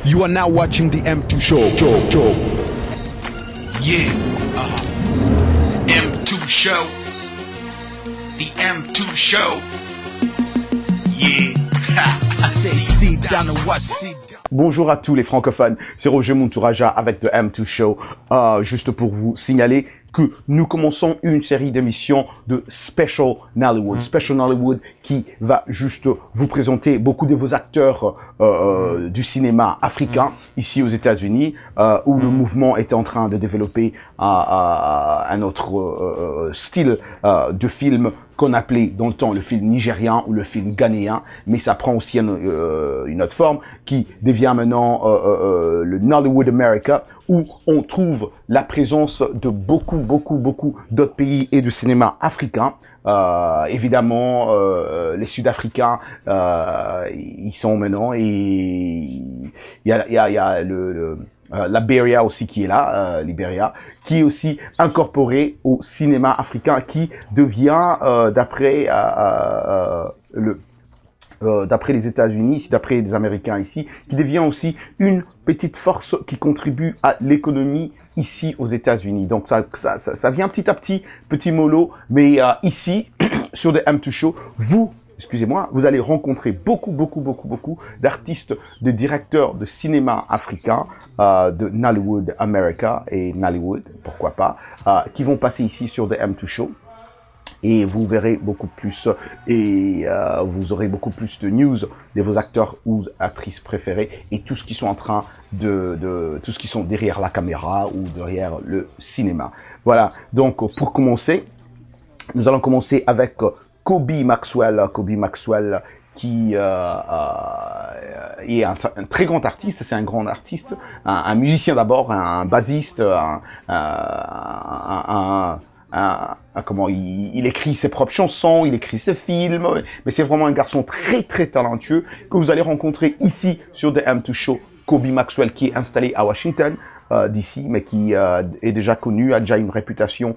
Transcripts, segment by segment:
You are now watching the M2 Show. Yeah, M2 Show. The M2 Show. Yeah. Sit down and watch. Bonjour à tous les francophones, c'est Rajah avec The M2 Show. Juste pour vous signaler que nous commençons une série d'émissions de Special Nollywood. Special Nollywood qui va juste vous présenter beaucoup de vos acteurs du cinéma africain ici aux États-Unis, où le mouvement est en train de développer un autre style de film qu'on appelait dans le temps le film nigérien ou le film ghanéen, mais ça prend aussi une autre forme qui devient maintenant le Nollywood America, où on trouve la présence de beaucoup d'autres pays et de cinéma africain. Évidemment, les Sud-Africains, ils sont maintenant, et il y a la Liberia aussi qui est là, Liberia, qui est aussi incorporé au cinéma africain, qui devient, d'après les États-Unis, d'après les Américains ici, qui devient aussi une petite force qui contribue à l'économie ici aux États-Unis. Donc ça vient petit à petit, petit mollo, mais ici, sur The M2 Show, vous allez rencontrer beaucoup d'artistes, de directeurs de cinéma africain, de Nollywood America et Nollywood, pourquoi pas, qui vont passer ici sur The M2 Show. Et vous verrez beaucoup plus, et vous aurez beaucoup plus de news de vos acteurs ou actrices préférés et tout ce qui sont en train tout ce qui sont derrière la caméra ou derrière le cinéma. Voilà. Donc, pour commencer, nous allons commencer avec Koby Maxwell. Koby Maxwell qui est un très grand artiste, c'est un grand artiste, un musicien d'abord, un bassiste, comment il écrit ses propres chansons, il écrit ses films, mais c'est vraiment un garçon très talentueux que vous allez rencontrer ici sur The M2 Show. Koby Maxwell, qui est installé à Washington DC, mais qui est déjà connu, a déjà une réputation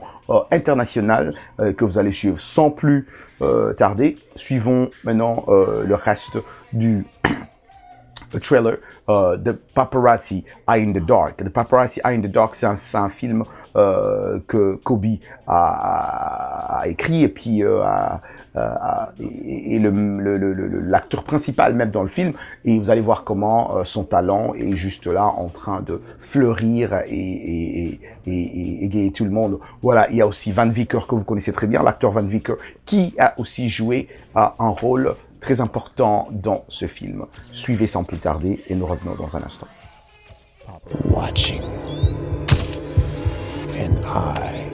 internationale que vous allez suivre sans plus tarder. Suivons maintenant le reste du trailer. The Paparazzi Eye in the Dark. The Paparazzi Eye in the Dark, c'est un film que Koby a écrit, et puis l'acteur principal même dans le film, et vous allez voir comment son talent est juste là en train de fleurir et égayer tout le monde. Voilà, il y a aussi Van Vicker que vous connaissez très bien, l'acteur Van Vicker, qui a aussi joué un rôle très important dans ce film. Suivez sans plus tarder et nous revenons dans un instant. Watching an eye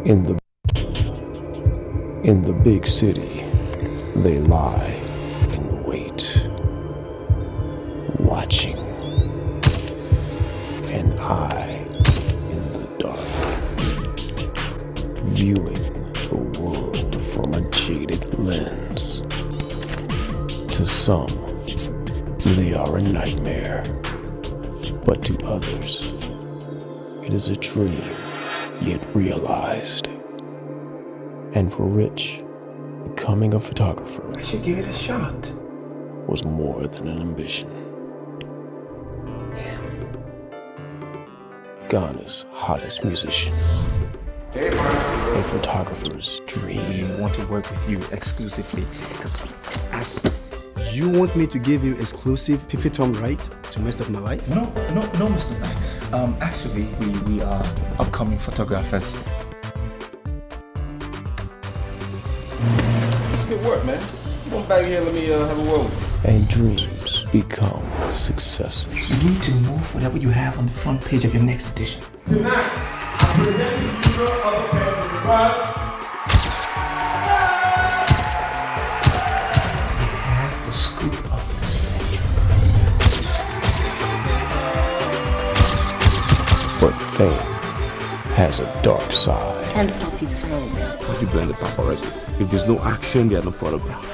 in the big city, they lie in wait. Watching an eye in the dark, viewing the world from a jaded lens. To some, they are a nightmare, but to others, it is a dream yet realized. And for Rich, becoming a photographer, I should give it a shot, was more than an ambition. Ghana's hottest musician. Hey, Mark. A photographer's dream. We want to work with you exclusively, because as you want me to give you exclusive Pipitom right to mess up my life? No, Mr. Max. Actually, we are upcoming photographers. It's good work, man. Come on back here, let me have a word. And dreams become successes. You need to move whatever you have on the front page of your next edition. Tonight, I'm presenting the hero of the past of the world. We have the scoop of the century. But fame has a dark side. And selfies froze. How do you blend the paparazzi? If there's no action, there are no photographs.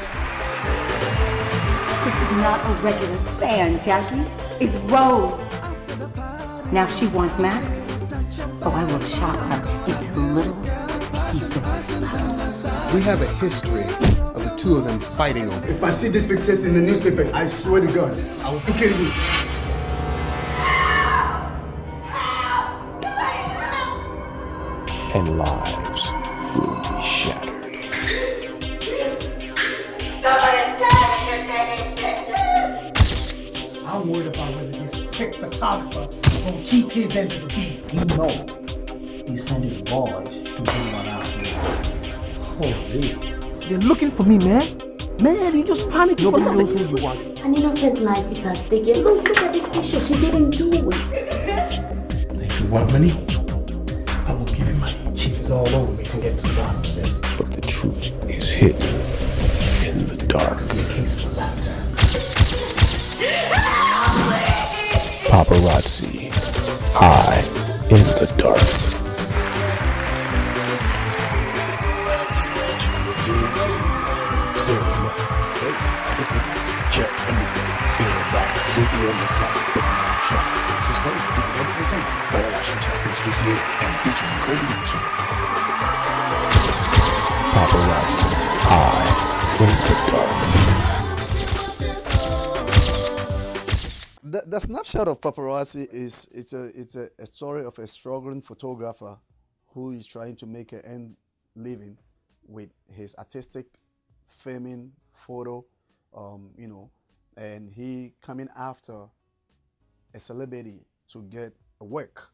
This is not a regular fan, Jackie. It's Rose. Now she wants Max. Oh, I will chop her into little pieces. We have a history of the two of them fighting over it. If I see these pictures in the newspaper, I swear to God, I will kill you. And lives will be shattered. I'm worried about whether this prick photographer will keep his end of the deal. You know he sent his boys to do what I was. Holy. They're looking for me, man. Man, you just panicking. Nobody knows who you are. An innocent life is at stake. Look at this picture. She didn't do it. If you want money, I will give you money. Chief is all over me to get to the bottom of this. But the truth is hidden in the dark. It'll be a case of a lifetime. Paparazzi, high in the dark. Paparazzi, high in the dark. The snapshot of Paparazzi is it's a story of a struggling photographer who is trying to make an end living with his artistic filming photo, you know, and he coming after a celebrity to get a work,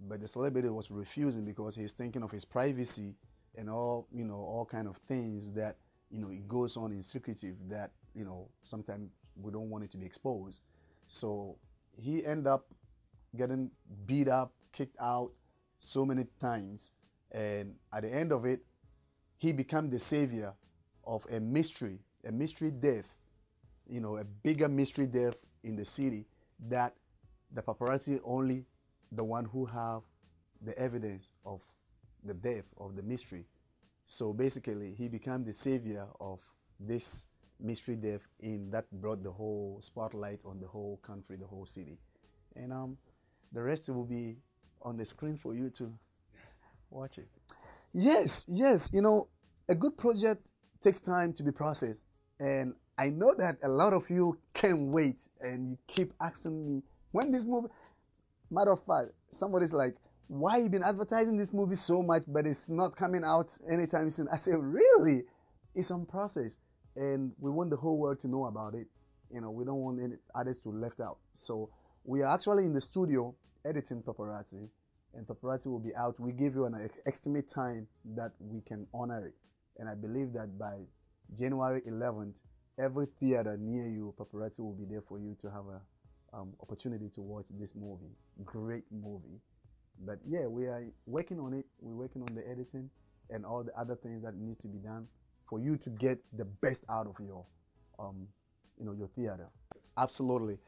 but the celebrity was refusing because he's thinking of his privacy and all, you know, all kind of things that, you know, it goes on in secretive that, you know, sometimes we don't want it to be exposed. So he ended up getting beat up, kicked out so many times, and at the end of it, he became the savior of a mystery death, you know, a bigger mystery death in the city that the paparazzi only the one who have the evidence of the death of the mystery. So basically, he became the savior of this mystery death that brought the whole spotlight on the whole country, the whole city. And the rest will be on the screen for you to watch it. Yes, you know, a good project takes time to be processed. And I know that a lot of you can't wait and you keep asking me, when this movie, matter of fact, somebody's like, why you been advertising this movie so much but it's not coming out anytime soon? I say, really? It's on process. And we want the whole world to know about it. You know, we don't want any others to left out. So we are actually in the studio editing Paparazzi, and Paparazzi will be out. We give you an estimate time that we can honor it. And I believe that by January 11th, every theater near you, Paparazzi will be there for you to have a opportunity to watch this movie. Great movie. But yeah, we are working on it. We're working on the editing and all the other things that needs to be done for you to get the best out of your, you know, your theater. Absolutely.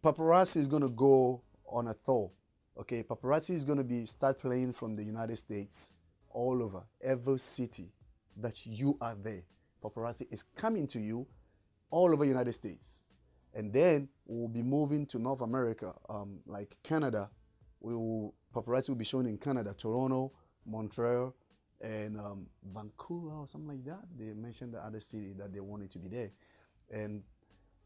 Paparazzi is going to go on a tour. Okay, Paparazzi is going to start playing from the United States all over, every city that you are there. Paparazzi is coming to you all over United States. And then we'll be moving to North America, like Canada. Paparazzi will be shown in Canada, Toronto, Montreal, and Vancouver or something like that. They mentioned the other city that they wanted to be there. And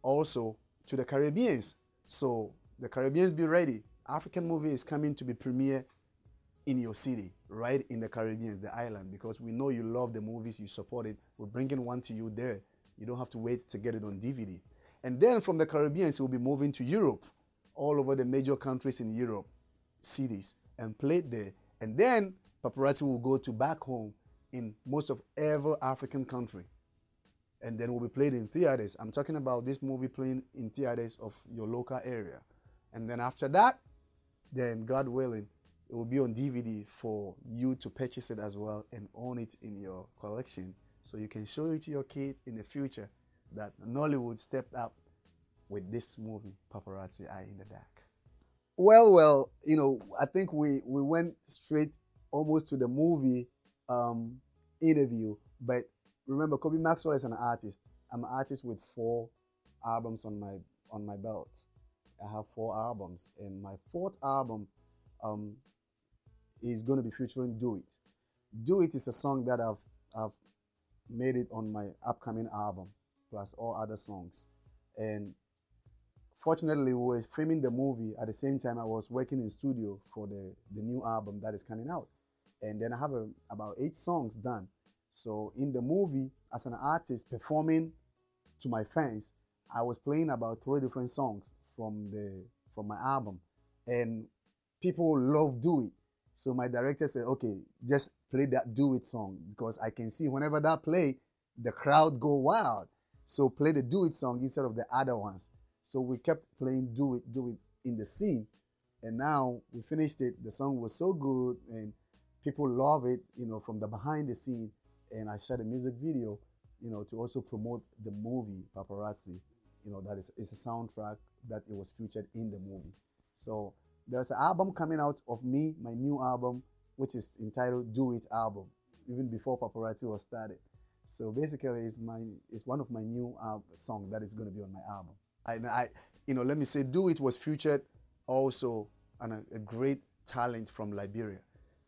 also to the Caribbeans. So the Caribbeans, be ready. African movie is coming to be premiere in your city, right in the Caribbean, the island, because we know you love the movies, you support it. We're bringing one to you there. You don't have to wait to get it on DVD. And then from the Caribbean, we'll be moving to Europe, all over the major countries in Europe, cities, and play there. And then Paparazzi will go to back home in most of every African country. And then will be played in theaters. I'm talking about this movie playing in theaters of your local area. And then after that, then God willing, it will be on DVD for you to purchase it as well and own it in your collection. So you can show it to your kids in the future that Nollywood stepped up with this movie, Paparazzi Eye in the Dark. Well, you know, I think we went straight almost to the movie interview, but remember, Koby Maxwell is an artist. I'm an artist with 4 albums on my belt. I have 4 albums, and my 4th album is going to be featuring Do It. Do It is a song that I've made it on my upcoming album, plus all other songs. And fortunately, we were filming the movie at the same time I was working in studio for the new album that is coming out. And then I have about 8 songs done. So in the movie, as an artist performing to my fans, I was playing about 3 different songs from my album. And people love Do It. So my director said, okay, just play that Do It song, because I can see whenever that play, the crowd go wild. So play the Do It song instead of the other ones. So we kept playing Do It in the scene. And now we finished it. The song was so good and people love it, you know, from the behind the scene. And I shot a music video, you know, to also promote the movie Paparazzi. You know, that is a soundtrack that it was featured in the movie. So there's an album coming out of me, my new album, which is entitled Do It Album, even before Paparazzi was started. So basically, it's one of my new songs that is going to be on my album. Let me say, Do It was featured also on a great talent from Liberia.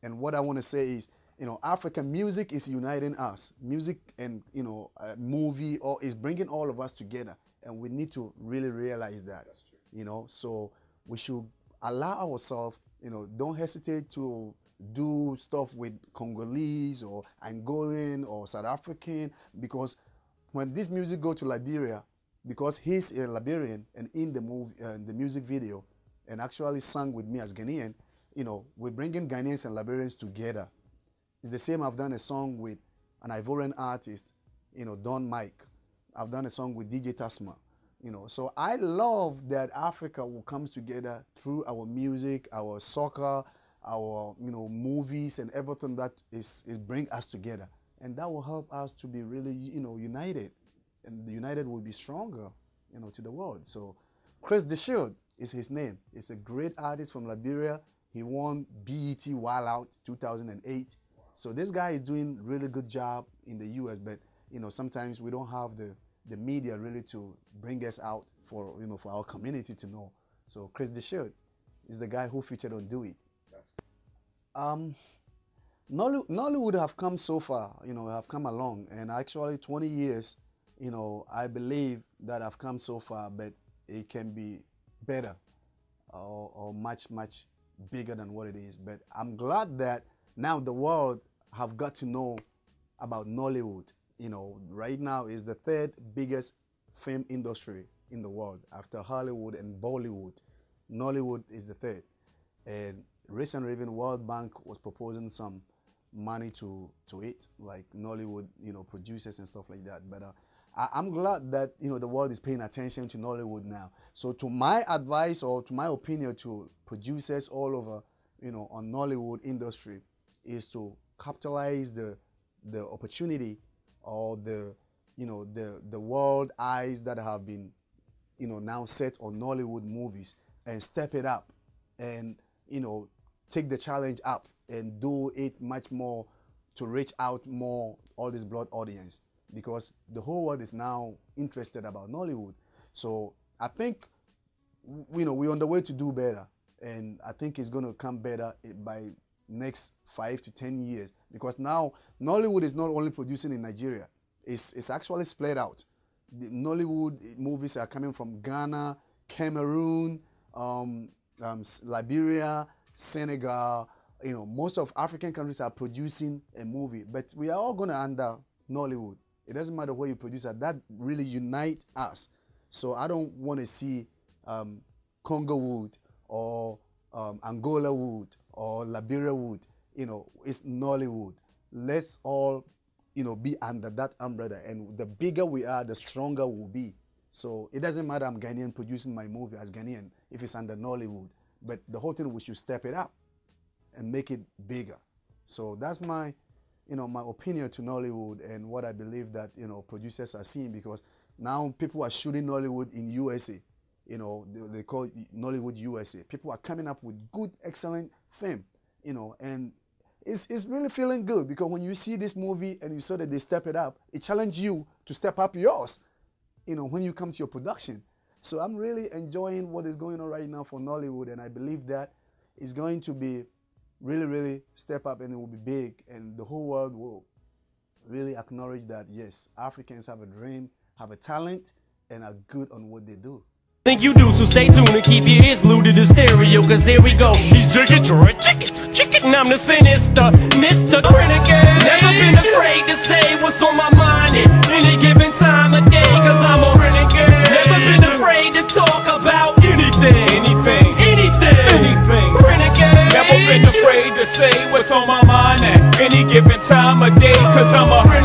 And what I want to say is, you know, African music is uniting us. Music and, you know, movie is bringing all of us together. And we need to really realize that, you know. So we should allow ourselves, you know, don't hesitate to do stuff with Congolese or Angolan or South African, because when this music go to Liberia, because he's a Liberian and in the movie, the music video, and actually sang with me as Ghanaian, you know, we're bringing Ghanaians and Liberians together. It's the same. I've done a song with an Ivorian artist, you know, Don Mike. I've done a song with DJ Tasma, you know. So I love that Africa will come together through our music, our soccer, our, you know, movies and everything that is bring us together. And that will help us to be really, you know, united. And the united will be stronger, you know, to the world. So Chris DeShield is his name. He's a great artist from Liberia. He won BET Wild Out 2008. So this guy is doing really good job in the US, but, you know, sometimes we don't have the media really to bring us out for, you know, for our community to know. So Chris DeShield is the guy who featured on Do It. Nollywood have come so far, you know, have come along, and actually 20 years, you know, I believe that I've come so far, but it can be better or much, much bigger than what it is. But I'm glad that now the world have got to know about Nollywood. You know, right now is the 3rd biggest film industry in the world after Hollywood and Bollywood. Nollywood is the 3rd. And recently even World Bank was proposing some money to it, like Nollywood, you know, producers and stuff like that. But I'm glad that, you know, the world is paying attention to Nollywood now. So to my advice or to my opinion to producers all over, you know, on Nollywood industry is to capitalize the opportunity or the, you know, the world eyes that have been, you know, now set on Nollywood movies, and step it up and, you know, take the challenge up and do it much more to reach out more all this broad audience, because the whole world is now interested about Nollywood. So I think, you know, we're on the way to do better, and I think it's going to come better by next 5 to 10 years, because now Nollywood is not only producing in Nigeria, it's actually split out. The Nollywood movies are coming from Ghana, Cameroon, Liberia, Senegal. You know, most of African countries are producing a movie, but we are all going to under Nollywood. It doesn't matter where you produce it. That really unite us. So I don't want to see Congo wood or Angola wood or Liberia wood. You know, it's Nollywood. Let's all, you know, be under that umbrella. And the bigger we are, the stronger we'll be. So it doesn't matter I'm Ghanaian producing my movie as Ghanaian if it's under Nollywood. But the whole thing, we should step it up and make it bigger. So that's my, you know, my opinion to Nollywood and what I believe that, you know, producers are seeing, because now people are shooting Nollywood in USA. You know, they call it Nollywood USA. People are coming up with good, excellent film, you know, and it's really feeling good, because when you see this movie and you saw that they step it up, it challenges you to step up yours, you know, when you come to your production. So I'm really enjoying what is going on right now for Nollywood, and I believe that it's going to be really, really step up, and it will be big, and the whole world will really acknowledge that, yes, Africans have a dream, have a talent, and are good on what they do. Think you do, so stay tuned and keep your ears glued to the stereo, cause here we go. He's chicken, and I'm the sinister, Mr. Renegade. Never been afraid to say what's on my mind at any given time of day, cause I'm a renegade. Never been afraid to talk about anything. Renegade. Never been afraid to say what's on my mind at any given time of day, cause I'm a renegade.